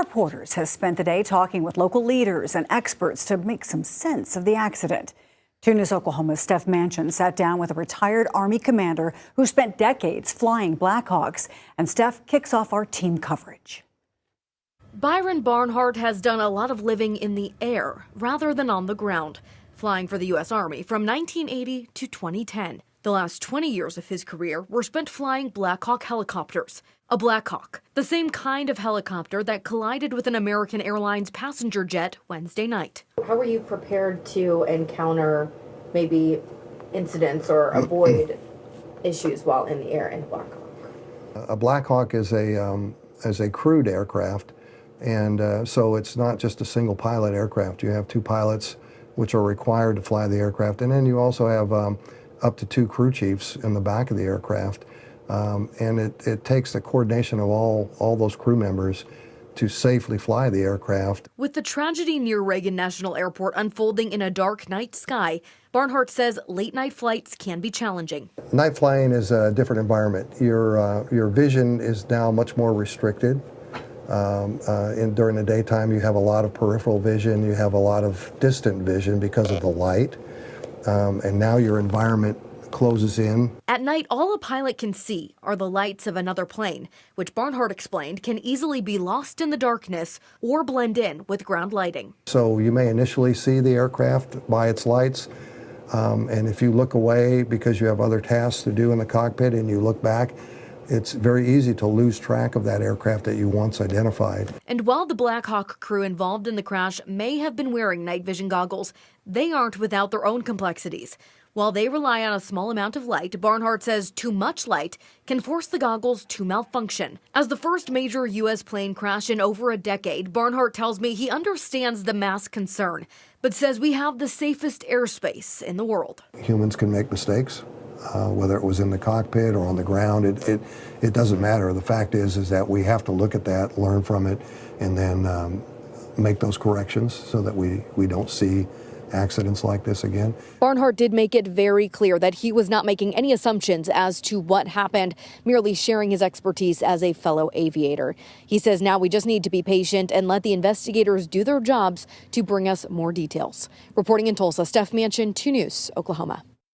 Reporters has spent the day talking with local leaders and experts to make some sense of the accident. 2 News Oklahoma's Steph Manchin sat down with a retired Army commander who spent decades flying Blackhawks, and Steph kicks off our team coverage. Byron Barnhart has done a lot of living in the air rather than on the ground, flying for the U.S. Army from 1980 to 2010. The last 20 years of his career were spent flying Black Hawk helicopters. A Black Hawk, the same kind of helicopter that collided with an American Airlines passenger jet Wednesday night. How were you prepared to encounter maybe incidents or avoid issues while in the air in Black Hawk? A Black Hawk is a crewed aircraft, and so it's not just a single pilot aircraft. You have 2 pilots which are required to fly the aircraft, and then you also have up to 2 crew chiefs in the back of the aircraft. And it takes the coordination of all those crew members to safely fly the aircraft. With the tragedy near Reagan National Airport unfolding in a dark night sky, Barnhart says late-night flights can be challenging. Night flying is a different environment. Your vision is now much more restricted. During the daytime, you have a lot of peripheral vision. You have a lot of distant vision because of the light. And now your environment closes in. At night, all a pilot can see are the lights of another plane, which Barnhart explained can easily be lost in the darkness or blend in with ground lighting. So you may initially see the aircraft by its lights, and if you look away because you have other tasks to do in the cockpit and you look back, it's very easy to lose track of that aircraft that you once identified. And while the Black Hawk crew involved in the crash may have been wearing night vision goggles, they aren't without their own complexities. While they rely on a small amount of light, Barnhart says too much light can force the goggles to malfunction. As the first major U.S. plane crash in over a decade, Barnhart tells me he understands the mass concern, but says we have the safest airspace in the world. Humans can make mistakes, whether it was in the cockpit or on the ground. It doesn't matter. The fact is that we have to look at that, learn from it, and then make those corrections so that we don't see accidents like this again. Barnhart did make it very clear that he was not making any assumptions as to what happened, merely sharing his expertise as a fellow aviator. He says now we just need to be patient and let the investigators do their jobs to bring us more details. Reporting in Tulsa, Steph Manchin, 2 News, Oklahoma.